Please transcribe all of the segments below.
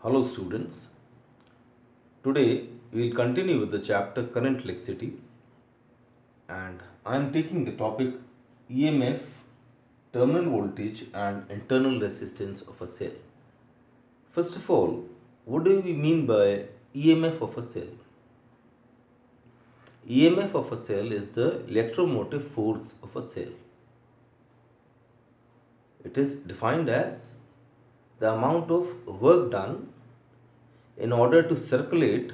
Hello students. Today we will continue with the chapter current electricity and I am taking the topic EMF, terminal voltage and internal resistance of a cell. First of all, what do we mean by EMF of a cell? EMF of a cell is the electromotive force of a cell. It is defined as the amount of work done in order to circulate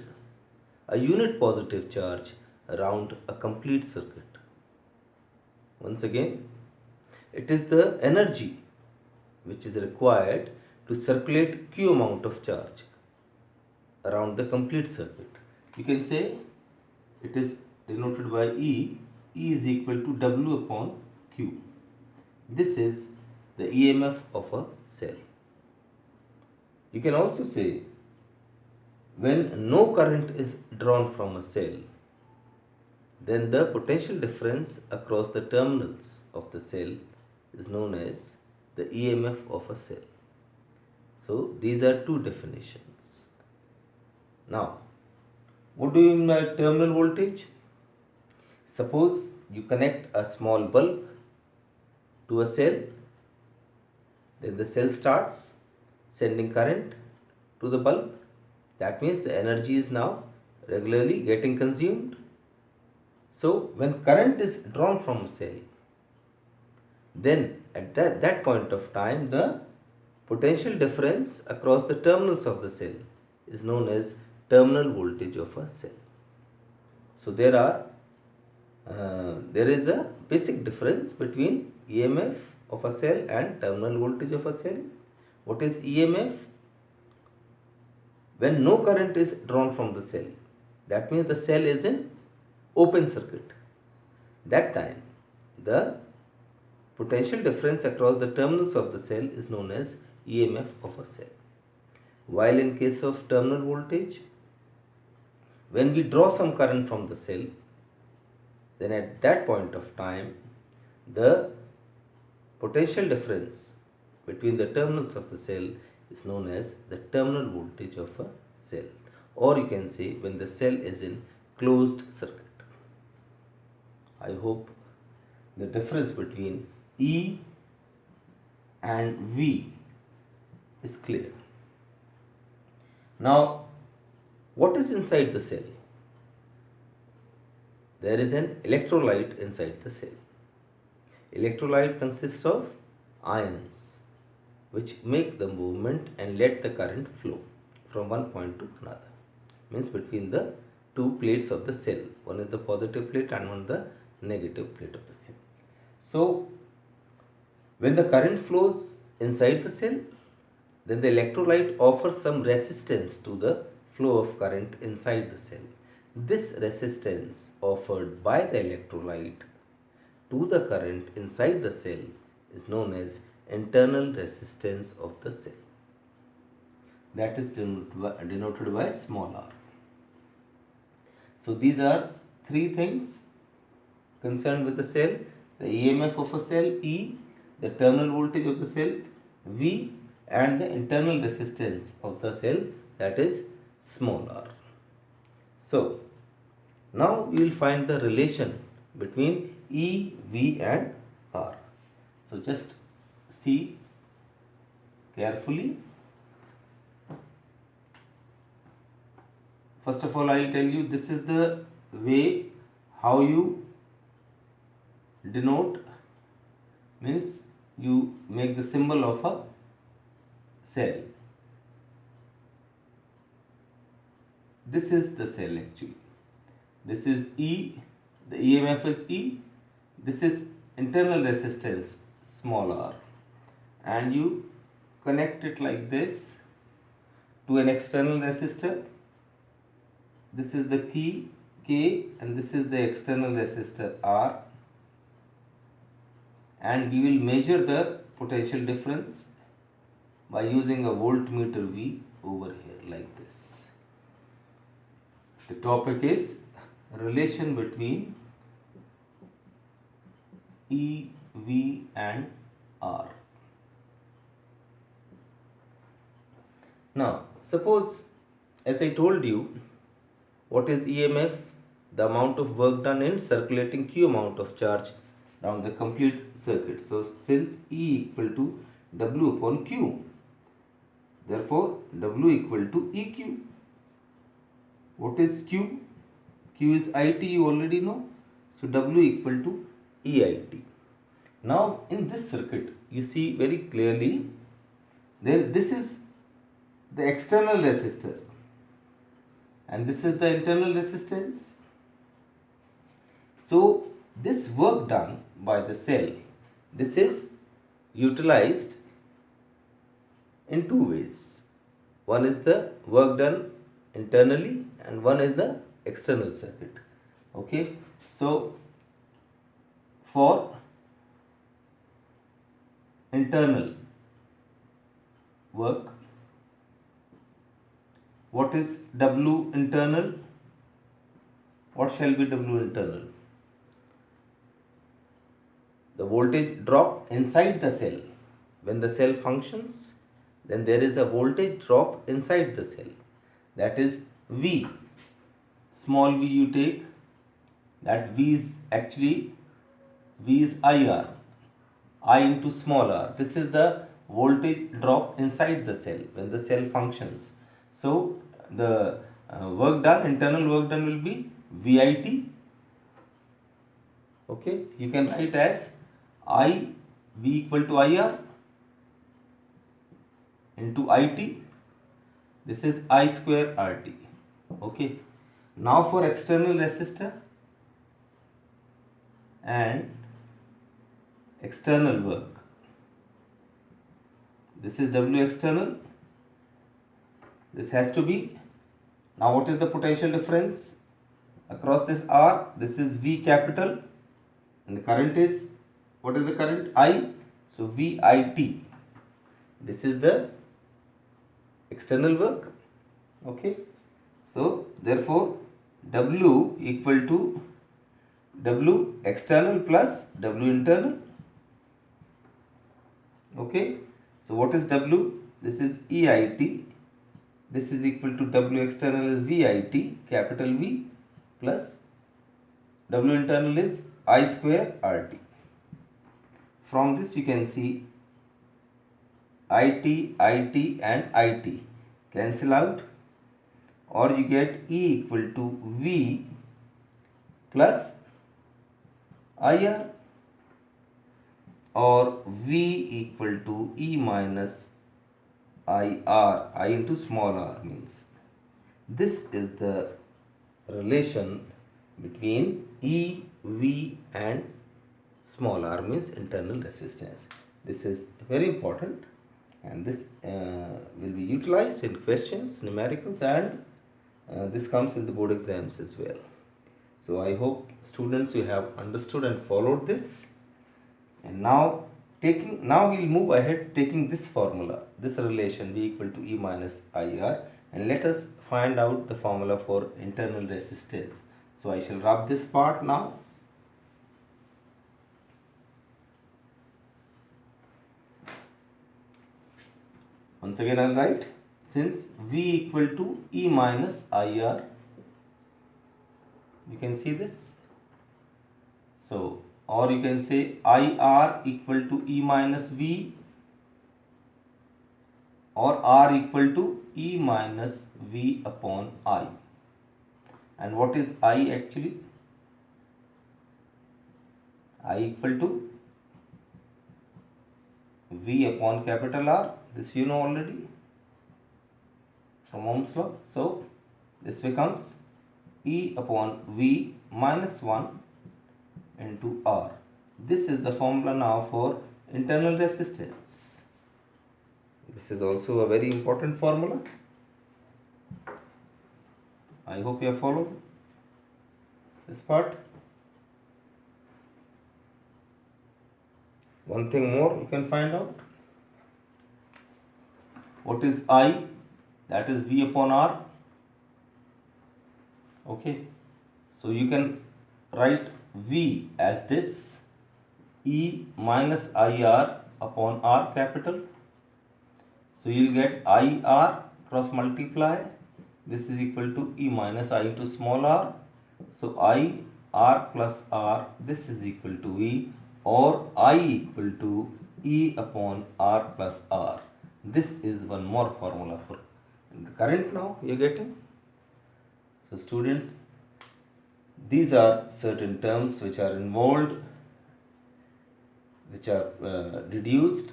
a unit positive charge around a complete circuit. Once again, it is the energy which is required to circulate Q amount of charge around the complete circuit. You can say it is denoted by E. E is equal to W upon Q. This is the EMF of a cell. You can also say when no current is drawn from a cell, then the potential difference across the terminals of the cell is known as the EMF of a cell. So these are two definitions. Now, what do you mean by terminal voltage? Suppose you connect a small bulb to a cell, then the cell starts sending current to the bulb. That means the energy is now regularly getting consumed. So when current is drawn from a cell, then at that point of time the potential difference across the terminals of the cell is known as terminal voltage of a cell. So there is a basic difference between EMF of a cell and terminal voltage of a cell. What is EMF? When no current is drawn from the cell, that means the cell is in open circuit. That time the potential difference across the terminals of the cell is known as EMF of a cell. While in case of terminal voltage, when we draw some current from the cell, then at that point of time the potential difference between the terminals of the cell is known as the terminal voltage of a cell, or you can say when the cell is in closed circuit. I hope the difference between E and V is clear. Now, what is inside the cell? There is an electrolyte inside the cell. Electrolyte consists of ions which make the movement and let the current flow from one point to another. Means between the two plates of the cell. One is the positive plate and one the negative plate of the cell. So, when the current flows inside the cell, then the electrolyte offers some resistance to the flow of current inside the cell. This resistance offered by the electrolyte to the current inside the cell is known as internal resistance of the cell. That is denoted by small r. So these are three things concerned with the cell: the EMF of a cell E, the terminal voltage of the cell V, and the internal resistance of the cell, that is small r. So now we will find the relation between E, V and R. So just see carefully. First of all, I will tell you this is the way how you denote, means you make the symbol of a cell. This is the cell actually. This is E, the EMF is E. This is internal resistance small r, and you connect it like this to an external resistor. This is the key K and this is the external resistor R, and we will measure the potential difference by using a voltmeter V over here like this. The topic is relation between E, V and R. Now, suppose, as I told you, what is EMF? The amount of work done in circulating Q amount of charge around the complete circuit. So since E equal to W upon Q, therefore W equal to EQ. What is Q? Q is IT, you already know. So W equal to EIT. Now in this circuit, you see very clearly, this is the external resistor and this is the internal resistance. So this work done by the cell, this is utilized in two ways. One is the work done internally and one is the external circuit. Okay, so for internal work, what is W internal? What shall be W internal? The voltage drop inside the cell. When the cell functions, then there is a voltage drop inside the cell. That is V. Small v you take. That V is actually IR. I into small r. This is the voltage drop inside the cell when the cell functions. So the work done, internal work done will be VIT. Okay, you can write as I V equal to IR into IT. This is I square RT. Okay. Now for external resistor and external work. This is W external. This has to be. Now what is the potential difference across this R? This is V capital and the current is, what is the current? I. So VIT. This is the external work. Okay. So therefore W equal to W external plus W internal. Okay. So what is W? This is EIT. This is equal to W external is VIT, capital V, plus W internal is I square RT. From this you can see IT and IT cancel out, or you get E equal to V plus IR, or V equal to E minus IR, I into small r means. This is the relation between E, V and small r means internal resistance. This is very important and this will be utilized in questions, numericals, and this comes in the board exams as well. So I hope students you have understood and followed this. And now we'll move ahead taking this formula, this relation V equal to E minus IR, and let us find out the formula for internal resistance. So I shall rub this part now. Once again I'll write, since V equal to E minus IR, you can see this. So, or you can say IR equal to E minus V, or R equal to E minus V upon I. And what is I actually? I equal to V upon capital R. This you know already from Ohm's law. So this becomes E upon V minus 1 into R. This is the formula now for internal resistance. This is also a very important formula. I hope you have followed this part. One thing more you can find out. What is I? That is V upon R. Okay. So you can write V as this, E minus IR upon R capital. So you'll get IR cross multiply, this is equal to E minus I into small r. So I r plus r, this is equal to E, or I equal to E upon r plus r. This is one more formula for the current. Now you are getting. So students, these are certain terms which are involved, which are reduced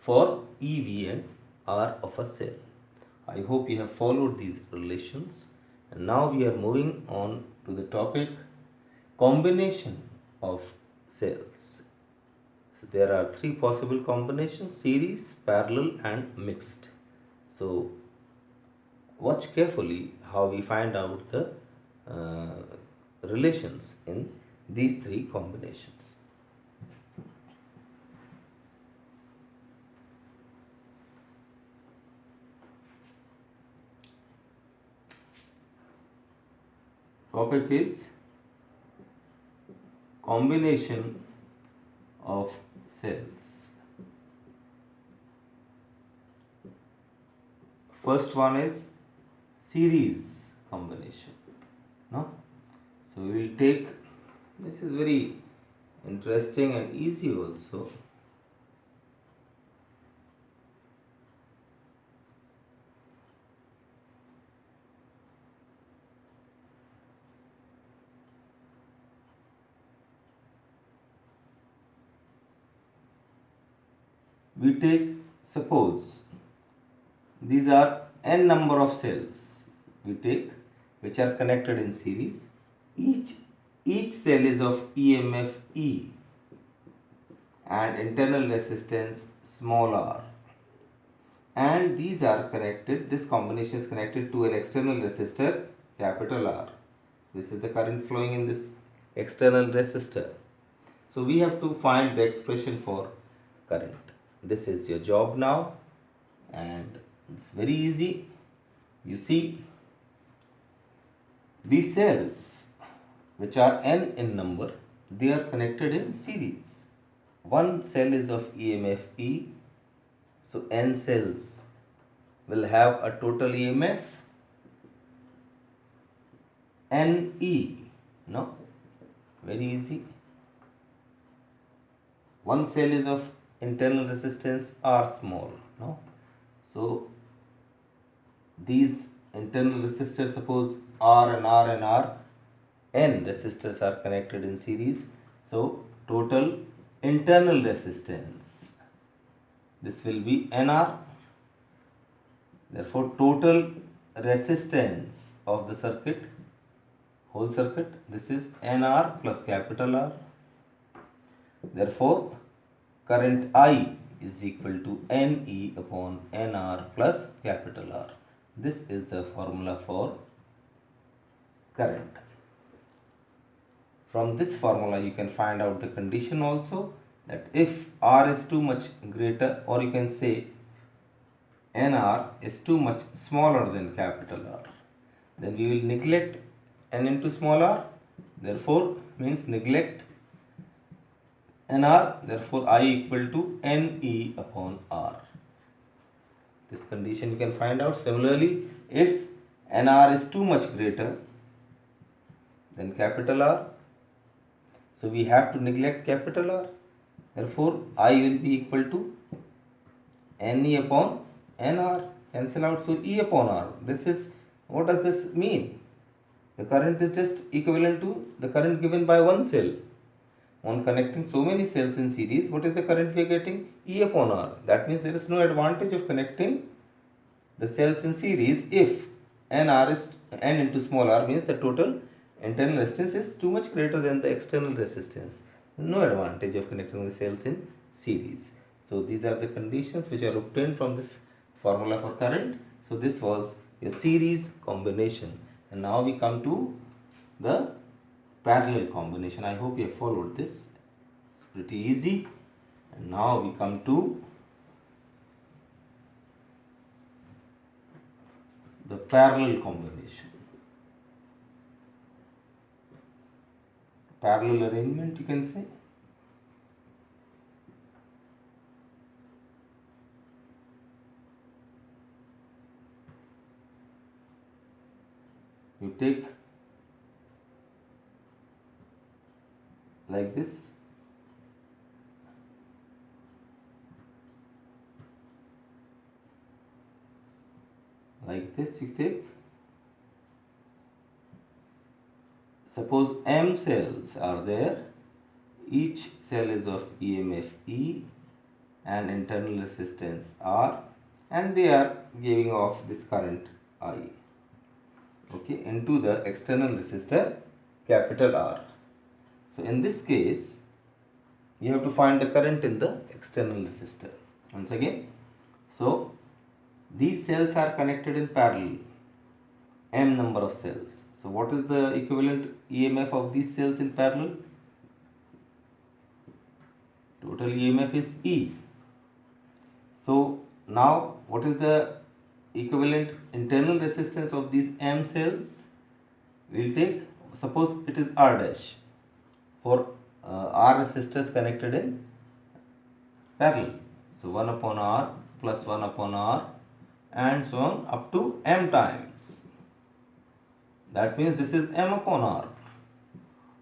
for EV and R of a cell. I hope you have followed these relations, and now we are moving on to the topic combination of cells. So there are three possible combinations: series, parallel and mixed. So watch carefully how we find out the relations in these three combinations. Topic is combination of cells. First one is series combination. No? So we will take, this is very interesting and easy also. We take, suppose these are n number of cells we take which are connected in series. Each cell is of EMF E and internal resistance small r, and these are connected, this combination is connected to an external resistor capital R. This is the current flowing in this external resistor. So we have to find the expression for current. This is your job now, and it's very easy. You see, these cells which are n in number, they are connected in series. One cell is of EMF E, so n cells will have a total EMF NE. No? Very easy. One cell is of internal resistance R small. No? So these internal resistors, suppose R and R and R, n resistors are connected in series. So total internal resistance, this will be NR. Therefore total resistance of the circuit, whole circuit, this is NR plus capital R. Therefore current I is equal to NE upon NR plus capital R. This is the formula for current. From this formula you can find out the condition also, that if R is too much greater, or you can say NR is too much smaller than capital R, then we will neglect n into small r, therefore means neglect NR, therefore I equal to NE upon R. This condition you can find out. Similarly, if NR is too much greater than capital R, so we have to neglect capital R, therefore I will be equal to NE upon NR, cancel out, so E upon R. This is, what does this mean? The current is just equivalent to the current given by one cell. On connecting so many cells in series, what is the current we are getting? E upon R. That means there is no advantage of connecting the cells in series if NR is N into small r, means the total internal resistance is too much greater than the external resistance. No advantage of connecting the cells in series. So these are the conditions which are obtained from this formula for current. So this was a series combination, and now we come to the parallel combination. I hope you have followed this. It's pretty easy. And now we come to the parallel combination. Parallel arrangement, you can say. you take like this. Like this you take. Suppose M cells are there. Each cell is of EMF E and internal resistance R, and they are giving off this current I, okay, into the external resistor capital R. So in this case you have to find the current in the external resistor. Once again, so these cells are connected in parallel, M number of cells. So what is the equivalent EMF of these cells in parallel? Total EMF is E. So now what is the equivalent internal resistance of these M cells? We will take, suppose it is R dash for R resistors connected in parallel. So 1 upon R plus 1 upon R and so on up to M times. That means this is M upon R,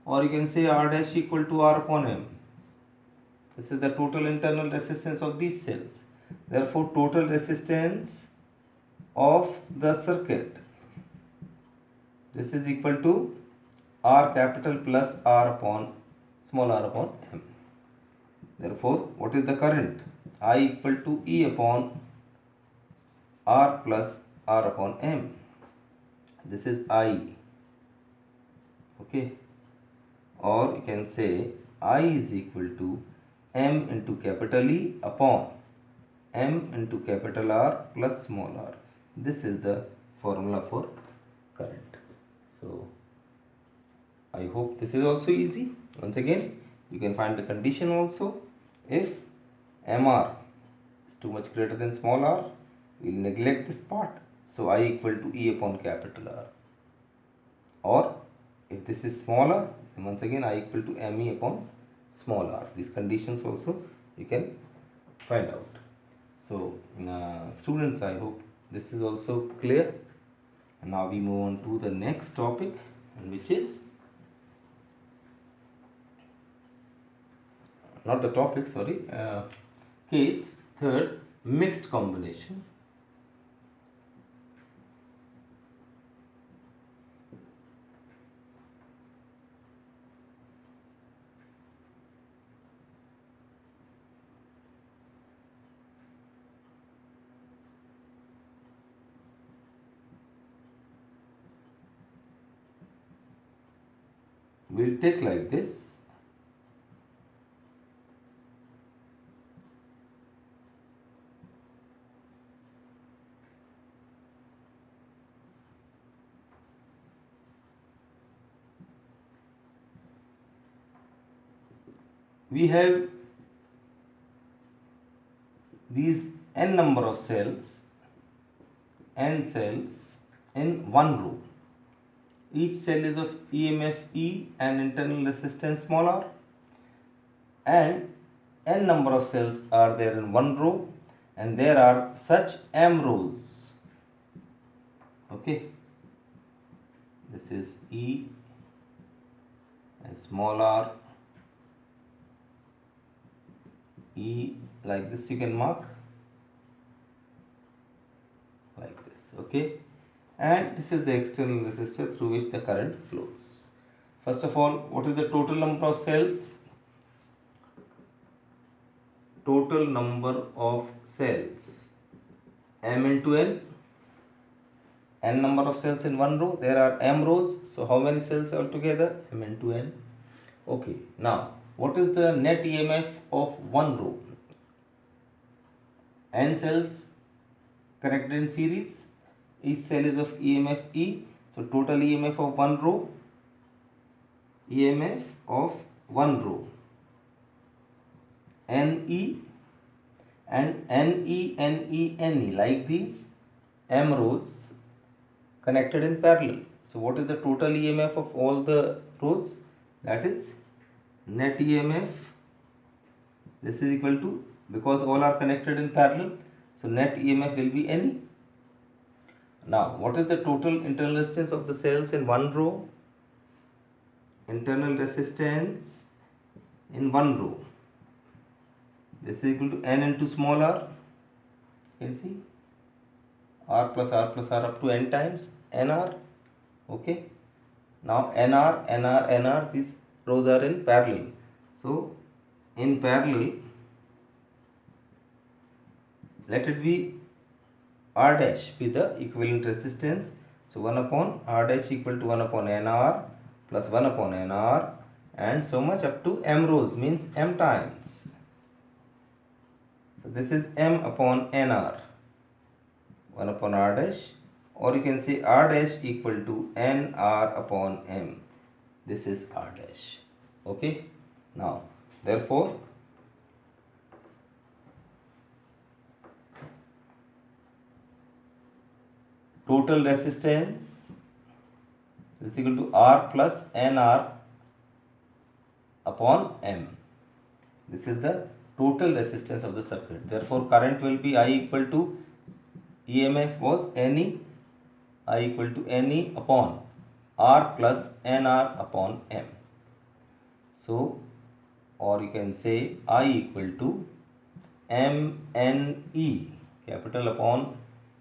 or you can say R dash equal to R upon M. This is the total internal resistance of these cells. Therefore, total resistance of the circuit, this is equal to R capital plus R upon small r upon M. Therefore, what is the current? I equal to E upon R plus R upon M. This is I. Okay. Or you can say I is equal to M into capital E upon M into capital R plus small r. This is the formula for current. So I hope this is also easy. Once again, you can find the condition also. If MR is too much greater than small r, we will neglect this part. So I equal to E upon capital R. Or if this is smaller, then once again I equal to ME upon small r. These conditions also you can find out. So students, I hope this is also clear. And now we move on to the next topic, which is not the topic, sorry, case third, mixed combination. We'll take like this. We have these n number of cells, n cells in one row. Each cell is of EMF E and internal resistance small r, and n number of cells are there in one row, and there are such m rows. Okay, this is E and small r, E, like this you can mark like this. Okay, and this is the external resistor through which the current flows. First of all, what is the total number of cells? Total number of cells, m into n. N number of cells in one row, there are m rows, so how many cells altogether? M into n. Okay, now what is the net EMF of one row? N cells connected in series, each cell is of EMF E, so total EMF of one row, EMF of one row, NE, and NE, NE, NE, like these M rows connected in parallel. So what is the total EMF of all the rows? That is net EMF. This is equal to, because all are connected in parallel, so net EMF will be NE. Now, what is the total internal resistance of the cells in one row? Internal resistance in one row. This is equal to n into small r. You can see r plus r plus r up to n times nr. Okay. Now nr, nr, nr, these rows are in parallel. So in parallel, let it be r dash be the equivalent resistance. So 1 upon r dash equal to 1 upon nr plus 1 upon nr, and so much up to m rows means m times. So this is m upon nr, 1 upon r dash, or you can say r dash equal to nr upon m. This is r dash. Okay. Now therefore total resistance is equal to r plus nr upon m. This is the total resistance of the circuit. Therefore current will be I equal to, EMF was NE, I equal to NE upon r plus nr upon m. So, or you can say I equal to MNE capital upon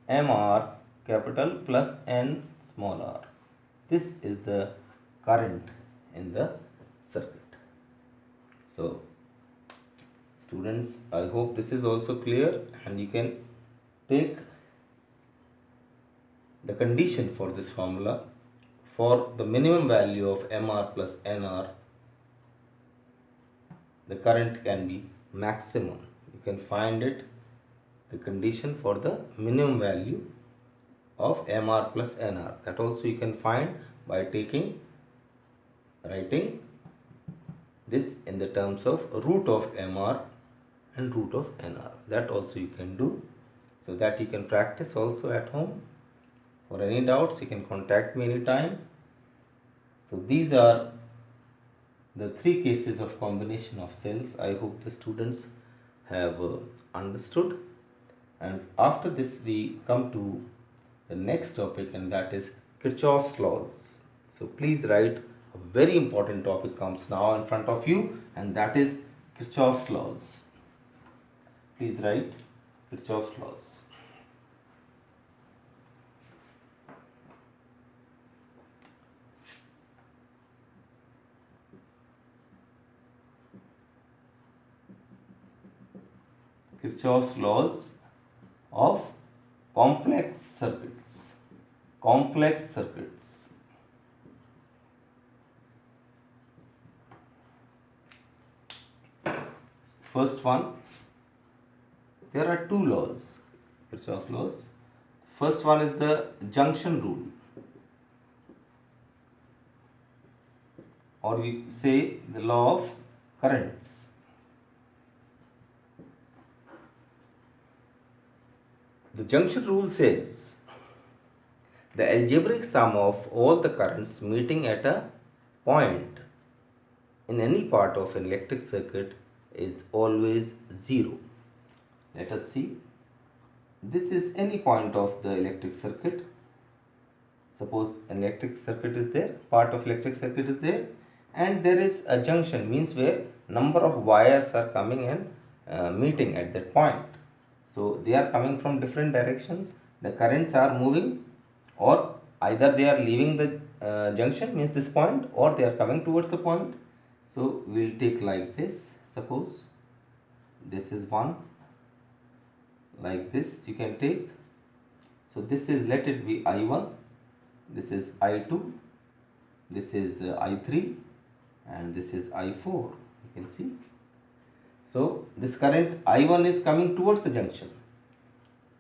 MR capital plus N small r. This is the current in the circuit. So, students, I hope this is also clear, and you can take the condition for this formula. For the minimum value of MR plus NR, the current can be maximum. You can find it, the condition for the minimum value of MR plus NR. That also you can find by writing this in the terms of root of MR and root of NR. That also you can do, so that you can practice also at home. For any doubts, you can contact me anytime. So these are the three cases of combination of cells. I hope the students have understood. And after this we come to the next topic, and that is Kirchhoff's laws. So please write, a very important topic comes now in front of you, and that is Kirchhoff's laws. Please write Kirchhoff's laws. Kirchhoff's laws of complex circuits. Complex circuits. First one, there are two laws, Kirchhoff's laws. First one is the junction rule, or we say the law of currents. The junction rule says the algebraic sum of all the currents meeting at a point in any part of an electric circuit is always 0. Let us see. This is any point of the electric circuit. Suppose an electric circuit is there, part of electric circuit is there, and there is a junction, means where number of wires are coming and meeting at that point. So they are coming from different directions. The currents are moving, or either they are leaving the junction, means this point, or they are coming towards the point. So we will take like this. Suppose this is one, like this you can take. So this is, let it be I1, this is I2, this is I3, and this is I4. You can see. So this current I1 is coming towards the junction,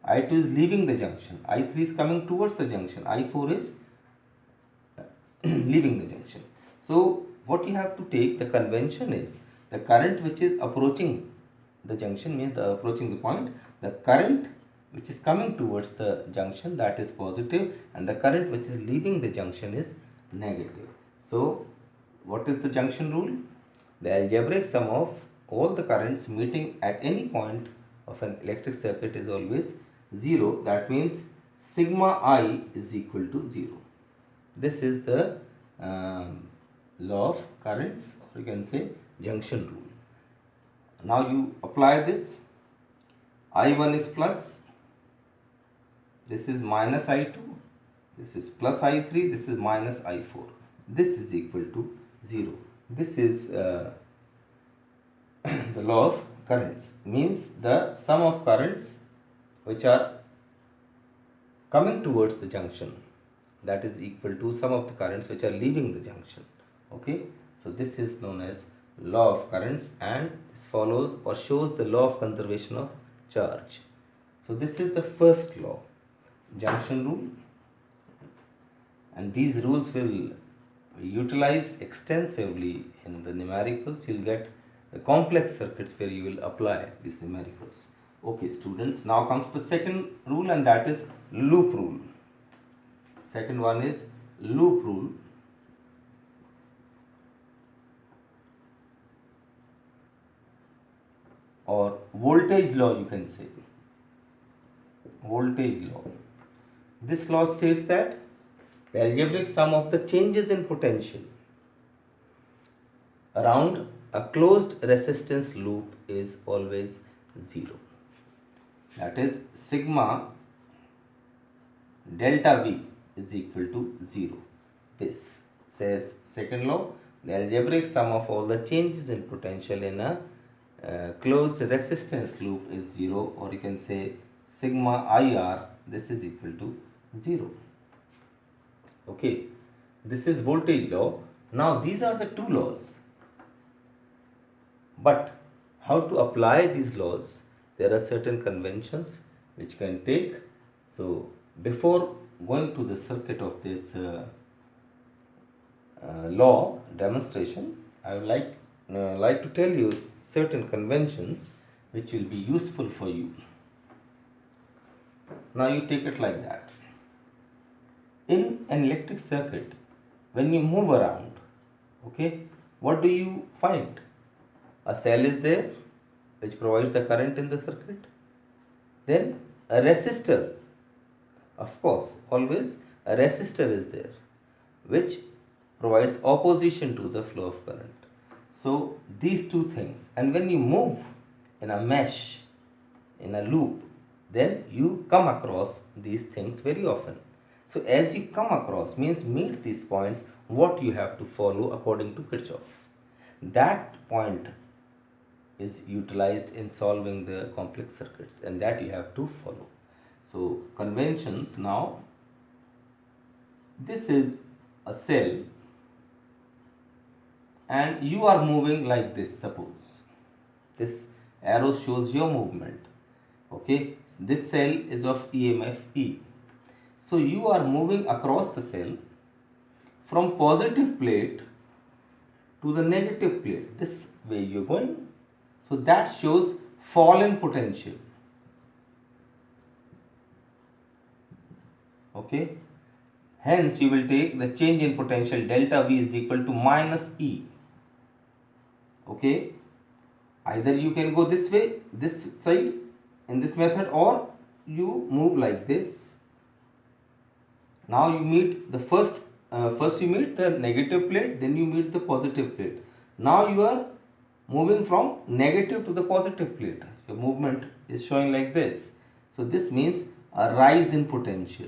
I2 is leaving the junction, I3 is coming towards the junction, I4 is leaving the junction. So what you have to take, the convention is the current which is approaching the junction, means approaching the point, the current which is coming towards the junction, that is positive, and the current which is leaving the junction is negative. So what is the junction rule? The algebraic sum of all the currents meeting at any point of an electric circuit is always 0. That means sigma I is equal to 0. This is the law of currents, or you can say junction rule. Now you apply this. I1 is plus, this is minus I2, this is plus I3, this is minus I4. This is equal to 0. This is the law of currents, means the sum of currents which are coming towards the junction, that is equal to sum of the currents which are leaving the junction. Okay, so this is known as law of currents, and this follows or shows the law of conservation of charge. So this is the first law, junction rule, and these rules will utilize extensively in the numericals. You'll get the complex circuits where you will apply these numericals. Okay students, now comes the second rule, and that is loop rule. Second one is loop rule. Or voltage law, you can say. Voltage law. This law states that the algebraic sum of the changes in potential around a closed resistance loop is always 0. That is sigma delta V is equal to 0. This says second law, the algebraic sum of all the changes in potential in a closed resistance loop is 0, or you can say sigma IR, this is equal to 0. Okay, this is voltage law. Now these are the two laws, but how to apply these laws? There are certain conventions which can take. So before going to the circuit of this law demonstration, I would like to tell you certain conventions which will be useful for you. Now you take it like that. In an electric circuit, when you move around, okay, what do you find? A cell is there which provides the current in the circuit. Then a resistor, of course, always a resistor is there which provides opposition to the flow of current. So these two things, and when you move in a mesh, in a loop, then you come across these things very often. So as you come across, means meet these points, what you have to follow according to Kirchhoff. That point is utilized in solving the complex circuits, and that you have to follow. So conventions now, this is a cell and you are moving like this. Suppose this arrow shows your movement. Okay, this cell is of EMF E. So you are moving across the cell from positive plate to the negative plate. This way you are going. So that shows fall in potential. Okay. Hence you will take the change in potential delta V is equal to minus E. Okay. Either you can go this way, this side in this method, or you move like this. Now you meet the first you meet the negative plate, then you meet the positive plate. Now you are moving from negative to the positive plate. Your movement is showing like this. So this means a rise in potential.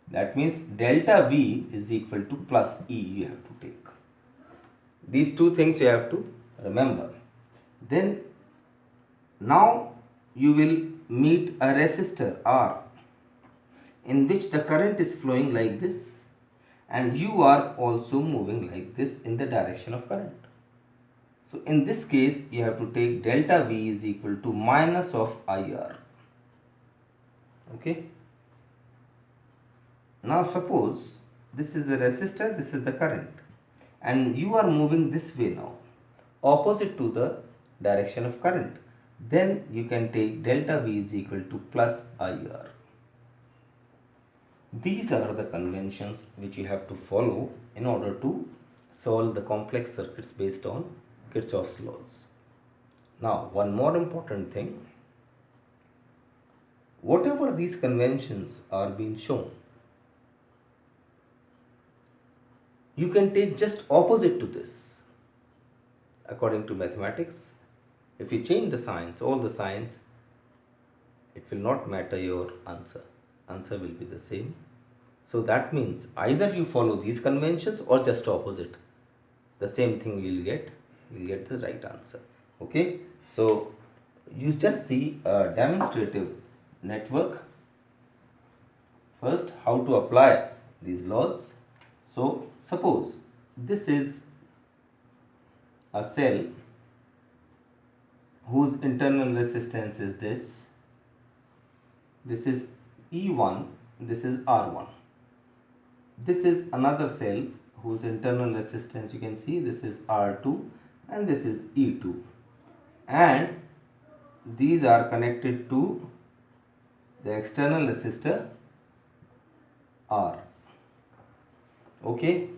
That means delta V is equal to plus E you have to take. These two things you have to remember. Then now you will meet a resistor R in which the current is flowing like this, and you are also moving like this in the direction of current. So in this case you have to take delta V is equal to minus of IR. Okay. Now suppose this is the resistor, this is the current, and you are moving this way now, opposite to the direction of current. Then you can take delta V is equal to plus IR. These are the conventions which you have to follow in order to solve the complex circuits based on Kirchhoff's laws. Now, one more important thing. whatever these conventions are being shown, you can take just opposite to this. According to mathematics, if you change the signs, all the signs, it will not matter your answer. Answer will be the same. So that means either you follow these conventions or just opposite. The same thing you will get the right answer. Okay. So you just see a demonstrative network. First, how to apply these laws. So suppose this is a cell whose internal resistance is this. This is E1, this is R1. This is another cell whose internal resistance, you can see, this is R2 and this is E2. And these are connected to the external resistor R. Okay.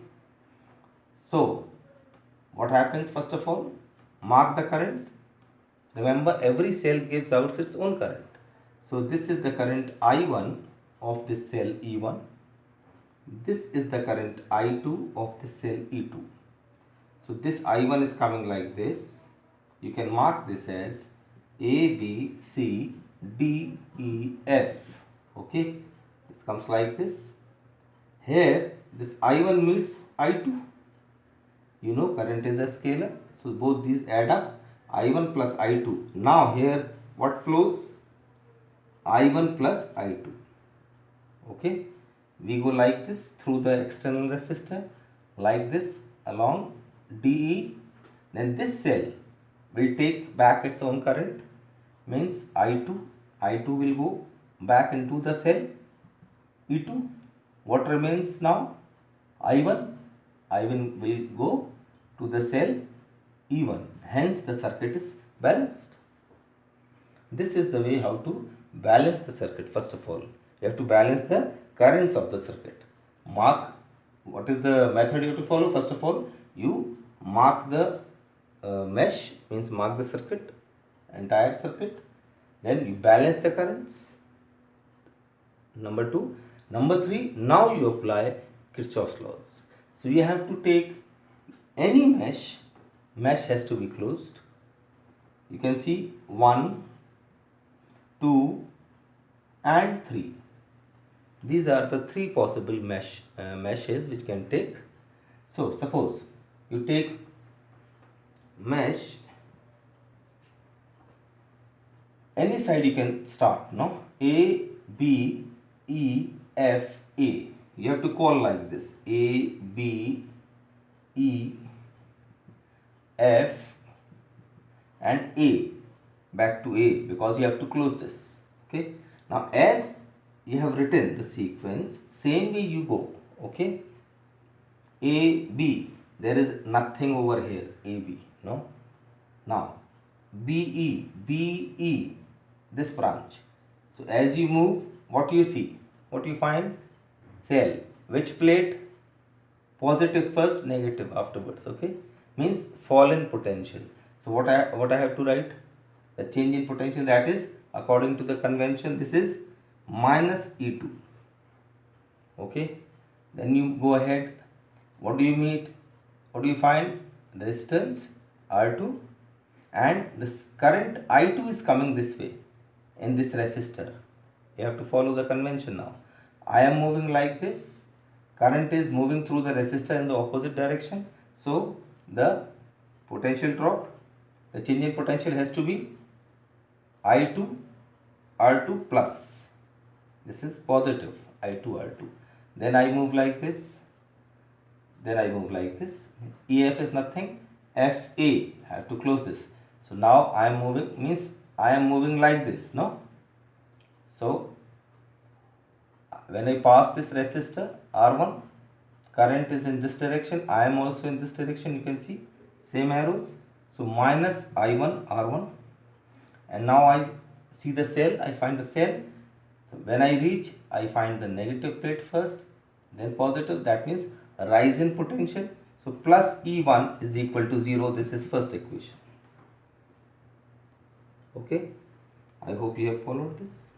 So what happens? First of all, mark the currents. Remember, every cell gives out its own current. So this is the current I1 of this cell E1. This is the current I2 of this cell E2. So this I1 is coming like this. You can mark this as A, B, C, D, E, F. Okay. This comes like this. Here this I1 meets I2. You know current is a scalar. So both these add up. I1 plus I2. Now here what flows? I1 plus I2. Okay. We go like this through the external resistor, like this along DE. Then this cell will take back its own current, means I2. I2 will go back into the cell E2. What remains now? I1. I1 will go to the cell E1. Hence the circuit is balanced. This is the way how to balance the circuit. First of all, you have to balance the currents of the circuit. Mark, what is the method you have to follow? First of all, you mark the mesh, means mark the circuit, entire circuit. Then you balance the currents. Number 2. Number 3, now you apply Kirchhoff's laws. So you have to take any mesh has to be closed. You can see 1, 2 and 3. These are the 3 possible meshes which can take. So suppose you take mesh, any side you can start, no? A, B, E, F, A. You have to call like this: A, B, E, F and A. Back to A, because you have to close this. Okay. Now as you have written the sequence, same way you go. Okay. A, B. There is nothing over here. A, B. No. Now B, E, B, E. This branch. So as you move, what you see? What you find? Cell. Which plate? Positive first, negative afterwards. Okay. Means fall in potential. So what I have to write? The change in potential, that is, according to the convention, this is minus E2. Okay. Then you go ahead. What do you meet? What do you find? Resistance R2, and this current I2 is coming this way in this resistor. You have to follow the convention now. I am moving like this. Current is moving through the resistor in the opposite direction. So the potential drop, the change in potential has to be I2 R2 plus. This is positive I2 R2. Then I move like this. Then I move like this. EF is nothing. FA. I have to close this. So now I am moving, means I am moving like this. No. So when I pass this resistor R1, current is in this direction. I am also in this direction. You can see same arrows. So minus I1 R1. And now I see the cell. I find the cell. So when I reach, I find the negative plate first, then positive. That means a rise in potential. So plus E1 is equal to 0. This is first equation. Okay. I hope you have followed this.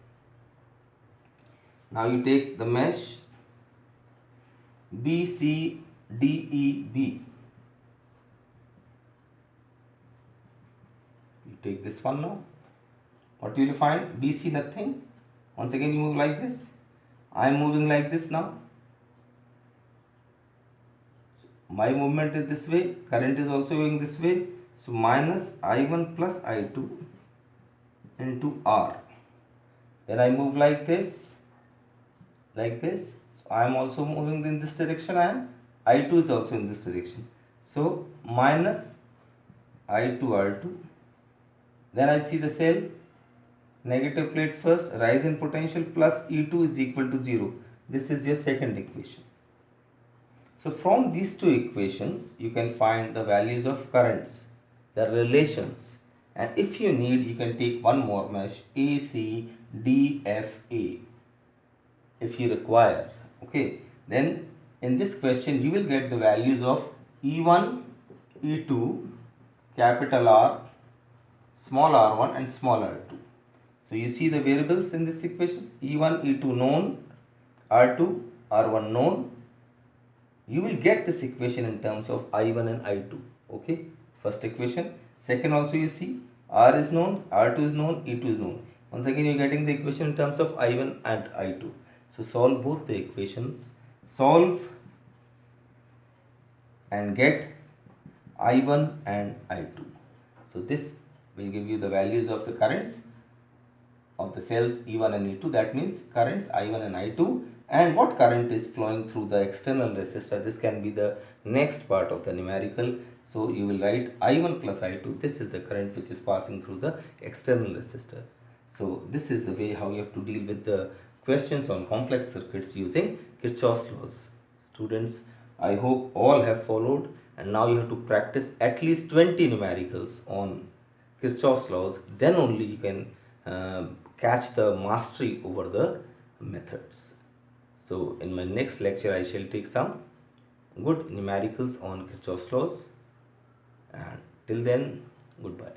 Now you take the mesh BCDEB. You take this one now. What will you find? BC nothing. Once again you move like this. I am moving like this now. My movement is this way. Current is also going this way. So minus I1 plus I2 into R. Then I move like this. So I am also moving in this direction and I2 is also in this direction. So minus I2 R2. Then I see the cell, negative plate first, rise in potential plus E2 is equal to 0. This is your second equation. So from these two equations, you can find the values of currents, the relations. And if you need, you can take one more mesh, ACDFA, if you require. Okay, then in this question, you will get the values of E1, E2, capital R, small r1 and small r2. So you see the variables in this equations, E1, E2 known, R2, R1 known. You will get this equation in terms of I1 and I2. Okay, first equation. Second also you see R is known, R2 is known, E2 is known. Once again you are getting the equation in terms of I1 and I2. So solve both the equations. Solve and get I1 and I2. So this will give you the values of the currents of the cells E1 and E2. That means currents I1 and I2 and what current is flowing through the external resistor. This can be the next part of the numerical. So you will write I1 plus I2. This is the current which is passing through the external resistor. So this is the way how you have to deal with the questions on complex circuits using Kirchhoff's laws. Students, I hope all have followed and now you have to practice at least 20 numericals on Kirchhoff's laws. Then only you can catch the mastery over the methods. So in my next lecture I shall take some good numericals on Kirchhoff's laws, and till then, goodbye.